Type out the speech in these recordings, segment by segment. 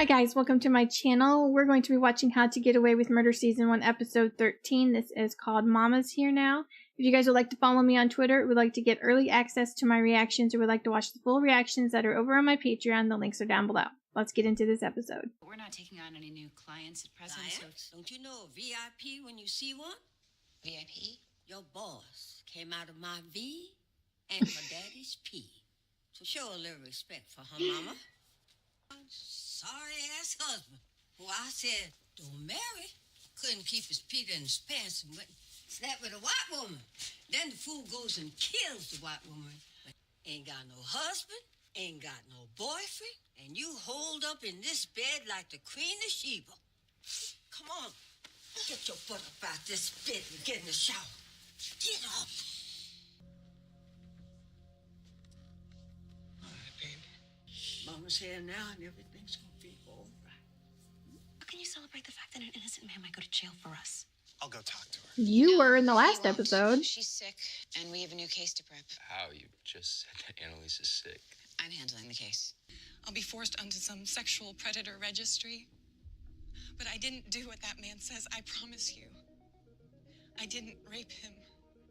Hi guys, welcome to my channel. We're going to be watching How to Get Away with Murder Season 1 Episode 13. This is called Mama's Here Now. If you guys would like to follow me on Twitter, would like to get early access to my reactions, or would like to watch the full reactions that are over on my Patreon, the links are down below. Let's get into this episode. We're not taking on any new clients at present. Clients? Don't you know a VIP when you see one? VIP? Your boss came out of my V and my daddy's P. So show a little respect for her mama. Sorry-ass husband, who I said, don't marry, couldn't keep his Peter in his pants and went and slept with a white woman. Then the fool goes and kills the white woman. But ain't got no husband, ain't got no boyfriend, and you hold up in this bed like the Queen of Sheba. Come on, get your butt up out this bed and get in the shower. Get up. All right, baby. Mama's here now and everything's gonna be all right. How can you celebrate the fact that an innocent man might go to jail for us? I'll go talk to her. You were in the he last won't. episode. She's sick, and we have a new case to prep. How? You just said that Annalise is sick. I'm handling the case. I'll be forced onto some sexual predator registry. But I didn't do what that man says, I promise you. I didn't rape him.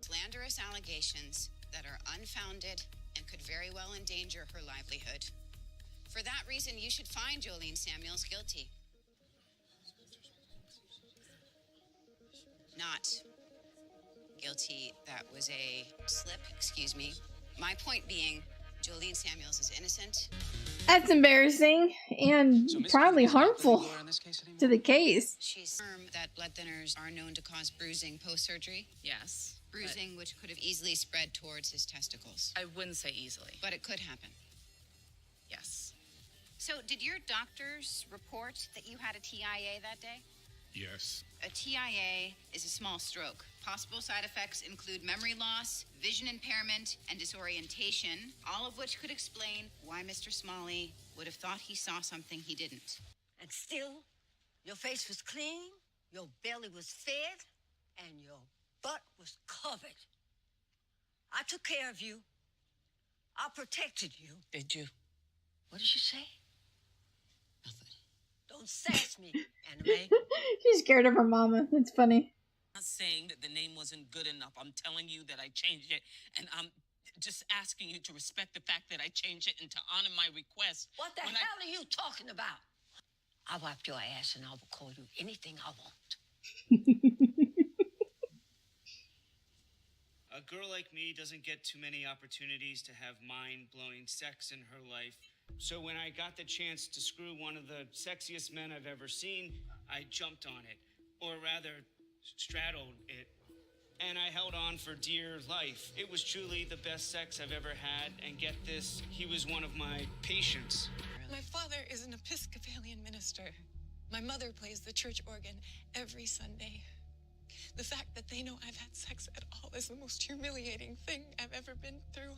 Slanderous allegations that are unfounded and could very well endanger her livelihood. For that reason, you should find Jolene Samuels guilty. Not guilty. That was a slip, excuse me. My point being, Jolene Samuels is innocent. That's embarrassing and probably harmful to the case. She's firm that blood thinners are known to cause bruising post-surgery. Yes. Bruising which could have easily spread towards his testicles. I wouldn't say easily. But it could happen. Yes. So, did your doctors report that you had a TIA that day? Yes. A TIA is a small stroke. Possible side effects include memory loss, vision impairment, and disorientation, all of which could explain why Mr. Smalley would have thought he saw something he didn't. And still, your face was clean, your belly was fed, and your butt was covered. I took care of you. I protected you. Did you? What did you say? Nothing. Don't sass me, Anime. She's scared of her mama. It's funny. I'm not saying that the name wasn't good enough. I'm telling you that I changed it, and I'm just asking you to respect the fact that I changed it and to honor my request. What the hell are you talking about? I'll wipe your ass and I will call you anything I want. A girl like me doesn't get too many opportunities to have mind-blowing sex in her life. So when I got the chance to screw one of the sexiest men I've ever seen, I jumped on it. Or rather, straddled it. And I held on for dear life. It was truly the best sex I've ever had. And get this, he was one of my patients. My father is an Episcopalian minister. My mother plays the church organ every Sunday. The fact that they know I've had sex at all is the most humiliating thing I've ever been through.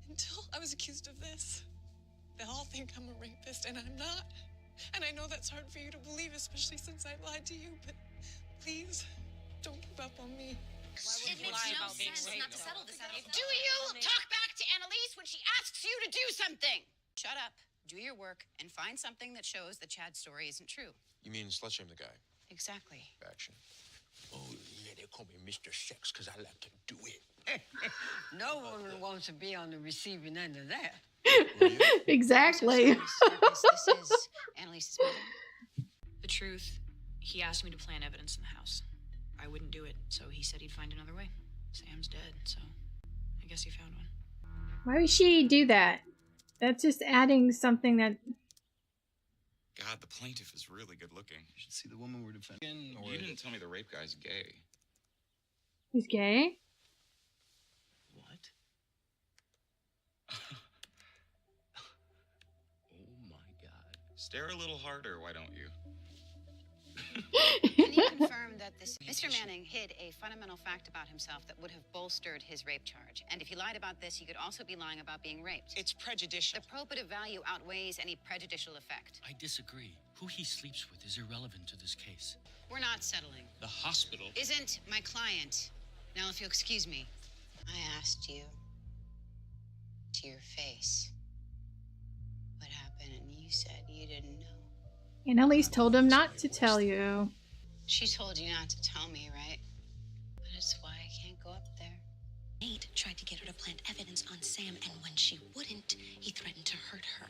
Until I was accused of this. They all think I'm a rapist, and I'm not. And I know that's hard for you to believe, especially since I lied to you, but please, don't give up on me. It makes no sense not to settle this out. Do you talk back to Annalise when she asks you to do something? Shut up, do your work, and find something that shows that Chad's story isn't true. You mean slut shame the guy? Exactly. Action. Oh, yeah, they call me Mr. Sex because I like to do it. No woman wants to be on the receiving end of that. Exactly. This is Annalise's mother. The truth, he asked me to plant evidence in the house. I wouldn't do it, so he said he'd find another way. Sam's dead, so I guess he found one. Why would she do that? That's just adding something that... God, the plaintiff is really good looking. You should see the woman we're defending. You didn't tell me the rape guy's gay. He's gay? What? Oh my God. Stare a little harder, why don't you? Can you confirm that this Mr. Manning hid a fundamental fact about himself that would have bolstered his rape charge? And if he lied about this, he could also be lying about being raped. It's prejudicial. The probative value outweighs any prejudicial effect. I disagree. Who he sleeps with is irrelevant to this case. We're not settling. The hospital Isn't my client. Now, if you'll excuse me, I asked you to your face what happened, and you said you didn't know. Annalise told him not to tell you. She told you not to tell me, right? But it's why I can't go up there. Nate tried to get her to plant evidence on Sam, and when she wouldn't, he threatened to hurt her.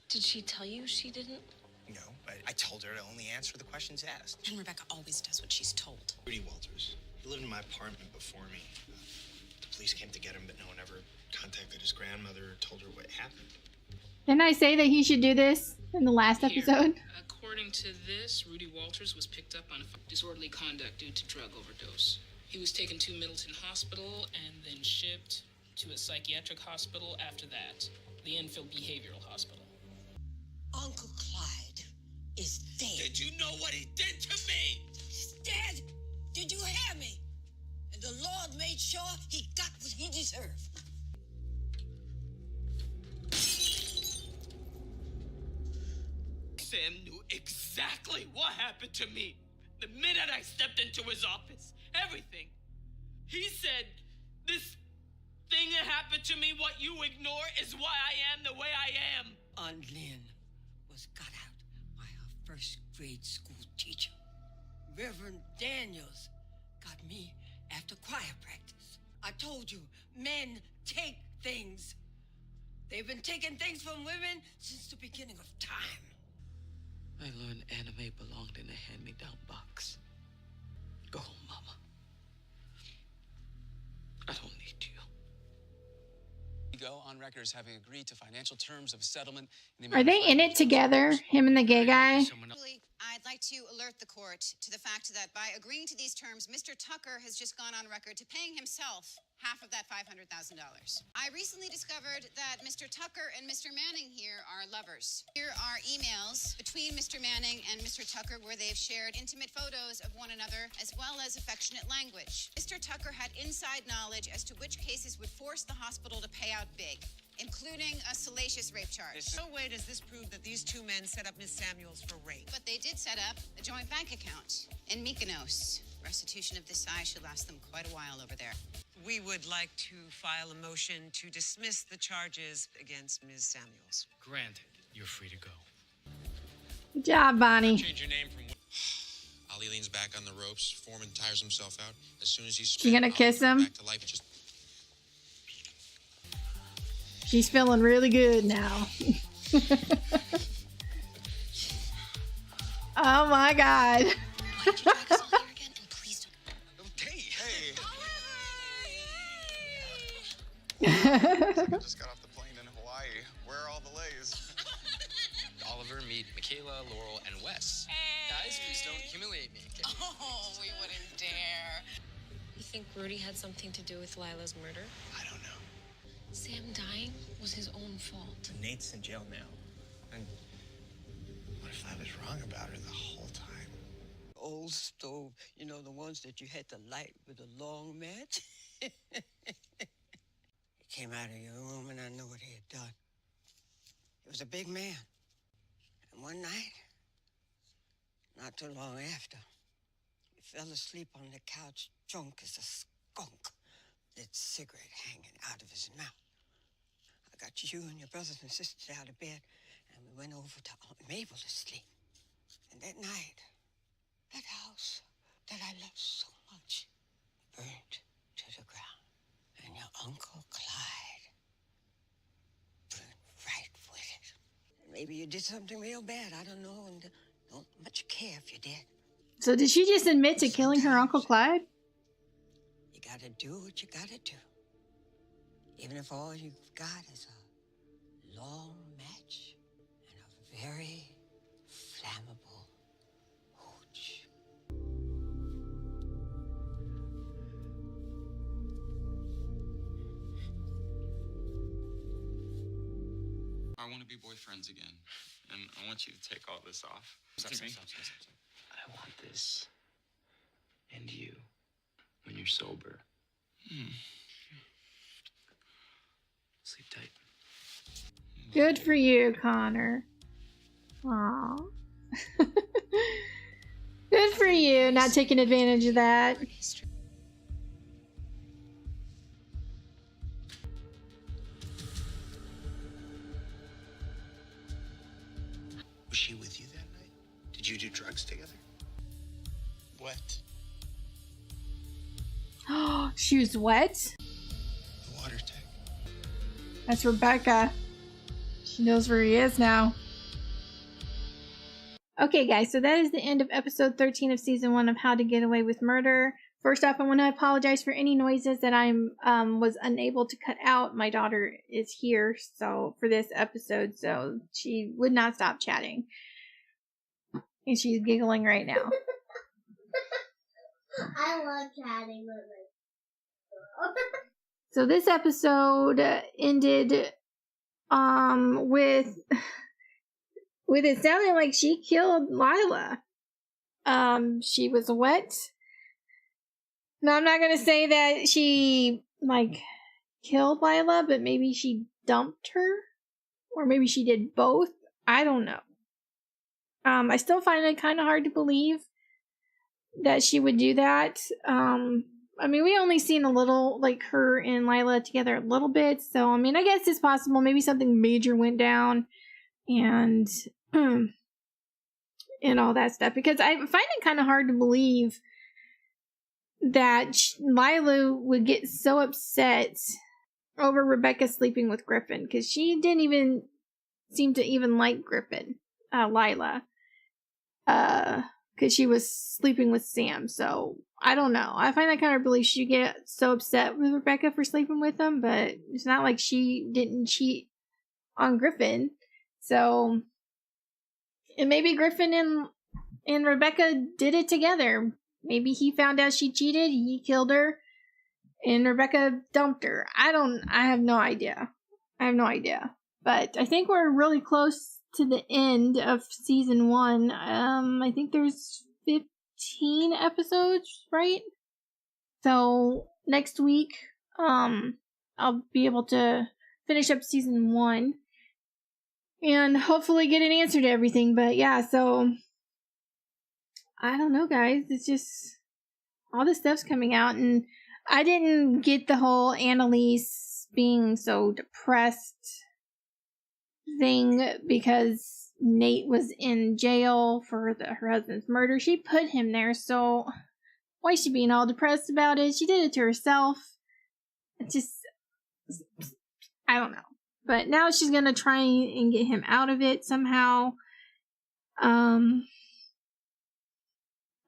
Did she tell you she didn't? No, but I told her to only answer the questions asked. And Rebecca always does what she's told. Rudy Walters. He lived in my apartment before me. The police came to get him, but no one ever contacted his grandmother or told her what happened. Didn't I say that he should do this in the last episode? According to this, Rudy Walters was picked up on disorderly conduct due to drug overdose. He was taken to Middleton Hospital and then shipped to a psychiatric hospital after that, the Enfield Behavioral Hospital. Uncle Clyde is dead. Did you know what he did to me? He's dead. Did you hear me? And the Lord made sure he got what he deserved. Sam knew exactly what happened to me. The minute I stepped into his office, everything. He said, this thing that happened to me, what you ignore, is why I am the way I am. Aunt Lynn was got out by her first grade school teacher. Reverend Daniels got me after choir practice. I told you, men take things. They've been taking things from women since the beginning of time. I learned anime belonged in a hand-me-down box. Go home, Mama. I don't need you. Go on record as having agreed to financial terms of settlement. Are they in it together? Him and the gay guy? I'd like to alert the court to the fact that by agreeing to these terms, Mr. Tucker has just gone on record to paying himself half of that $500,000. I recently discovered that Mr. Tucker and Mr. Manning here are lovers. Here are emails between Mr. Manning and Mr. Tucker where they've shared intimate photos of one another as well as affectionate language. Mr. Tucker had inside knowledge as to which cases would force the hospital to pay out big, including a salacious rape charge. No way does this prove that these two men set up Miss Samuels for rape. But they did set up a joint bank account in Mykonos. Restitution of this size should last them quite a while over there. We would like to file a motion to dismiss the charges against Ms. Samuels. Granted, you're free to go. Good job, Bonnie. Change your name from. Ali leans back on the ropes. Foreman tires himself out. As soon as he's. You gonna kiss him? Back to life, just. She's feeling really good now. Oh my God. I just got off the plane in Hawaii. Where are all the lays? Oliver, meet Michaela, Laurel, and Wes. Guys, please don't humiliate me. Okay? Oh, we wouldn't dare. You think Rudy had something to do with Lila's murder? I don't know. Sam dying was his own fault. Nate's in jail now. And what if I was wrong about her the whole time? Old stove, you know, the ones that you had to light with a long match. He came out of your room and I knew what he had done. He was a big man. And one night, not too long after, he fell asleep on the couch, drunk as a skunk, lit cigarette hanging out of his mouth. I got you and your brothers and sisters out of bed, and we went over to Aunt Mabel to sleep. And that night, that house that I loved so much burned to the ground. And your Uncle Clyde burned right with it. Maybe you did something real bad, I don't know, and don't much care if you did. So did she just admit to killing her Uncle Clyde? You gotta do what you gotta do. Even if all you've got is a long match and a very flammable hooch. I want to be boyfriends again, and I want you to take all this off. Stop. I want this. And you. When you're sober. Sleep tight. Good for you, Connor. Aw. Good for you, not taking advantage of that. Was she with you that night? you do drugs together? What? She was wet? The water tank. That's Rebecca. She knows where he is now. Okay, guys, so that is the end of episode 13 of season 1 of How to Get Away with Murder. First off, I want to apologize for any noises that I was unable to cut out. My daughter is here for this episode, so she would not stop chatting. And she's giggling right now. I love chatting with my girl. So this episode ended with it sounding like she killed Lila. She was wet. Now, I'm not going to say that she, killed Lila, but maybe she dumped her. Or maybe she did both. I don't know. I still find it kind of hard to believe that she would do that. We only seen a little, her and Lila together a little bit. So, I guess it's possible. Maybe something major went down. And all that stuff. Because I find it kind of hard to believe that Lila would get so upset over Rebecca sleeping with Griffin, because she didn't even seem to even like Griffin, Lila, because she was sleeping with Sam. So I don't know. I find that kind of believe she'd get so upset with Rebecca for sleeping with him, but it's not like she didn't cheat on Griffin. So, and maybe Griffin and Rebecca did it together. Maybe he found out she cheated, he killed her, and Rebecca dumped her. I have no idea. But I think we're really close to the end of season 1. I think there's 15 episodes, right? So next week, I'll be able to finish up season 1 and hopefully get an answer to everything. But yeah, so I don't know, guys. It's just all this stuff's coming out, and I didn't get the whole Annalise being so depressed thing because Nate was in jail for her husband's murder. She put him there, so why is she being all depressed about it? She did it to herself. It's just, I don't know. But now she's gonna try and get him out of it somehow.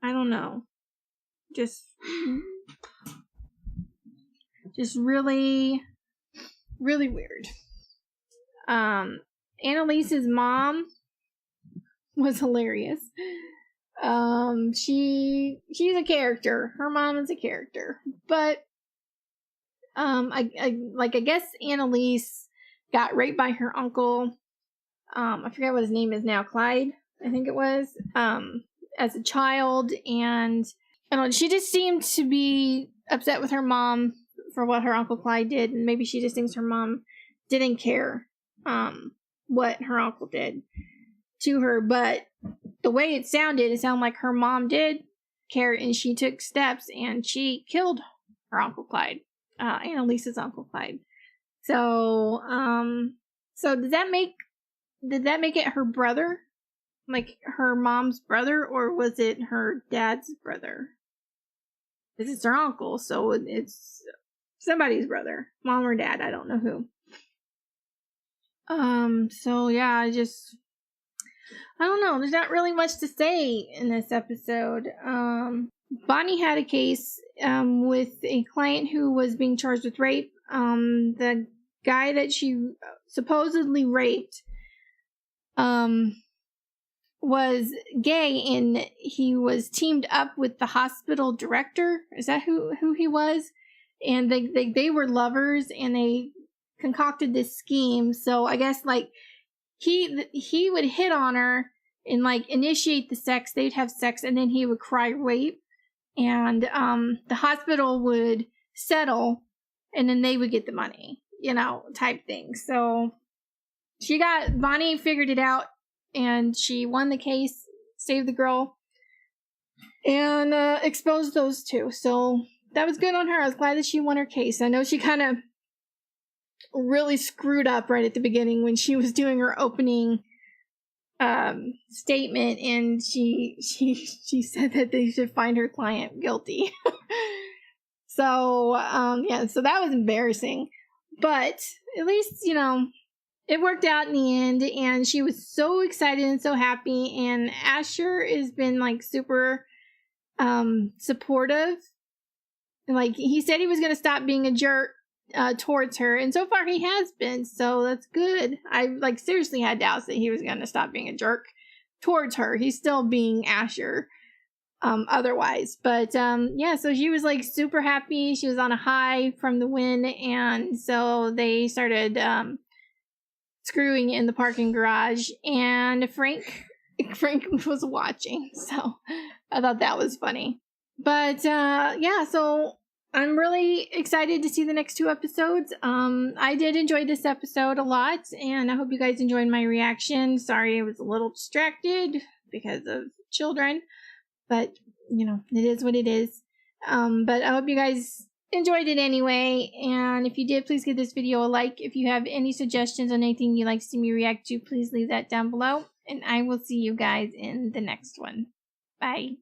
I don't know. Just really, really weird. Annalise's mom was hilarious. She's a character. Her mom is a character. But I guess Annalise got raped by her uncle. I forget what his name is now. Clyde, I think it was. As a child, and I don't know, she just seemed to be upset with her mom for what her Uncle Clyde did, and maybe she just thinks her mom didn't care what her uncle did to her. But the way it sounded like her mom did care, and she took steps, and she killed her Uncle Clyde, Annalise's Uncle Clyde. So did that make it her brother? Like her mom's brother, or was it her dad's brother? Because it's her uncle, so it's somebody's brother. Mom or dad, I don't know who. So yeah, I don't know. There's not really much to say in this episode. Bonnie had a case with a client who was being charged with rape. The guy that she supposedly raped was gay, and he was teamed up with the hospital director. Is that who he was? And they were lovers, and they concocted this scheme. So I guess he would hit on her and initiate the sex. They'd have sex, and then he would cry rape, and the hospital would settle, and then they would get the money, type thing. So Bonnie figured it out, and she won the case, saved the girl, and exposed those two. So that was good on her. I was glad that she won her case. I know she kind of really screwed up right at the beginning when she was doing her opening statement, and she said that they should find her client guilty. So yeah, so that was embarrassing, but at least, you know, it worked out in the end, and she was so excited and so happy. And Asher has been like super supportive, and like he said he was going to stop being a jerk towards her, and so far he has been, so that's good. I like seriously had doubts that he was going to stop being a jerk towards her. He's still being Asher otherwise, but yeah, so she was like super happy. She was on a high from the win, and so they started screwing in the parking garage, and Frank was watching, so I thought that was funny. But yeah, so I'm really excited to see the next 2 episodes. I did enjoy this episode a lot, and I hope you guys enjoyed my reaction. Sorry I was a little distracted because of children, but you know, it is what it is. But I hope you guys enjoyed it anyway, and if you did, please give this video a like. If you have any suggestions on anything you'd like to see me react to, please leave that down below, and I will see you guys in the next one. Bye.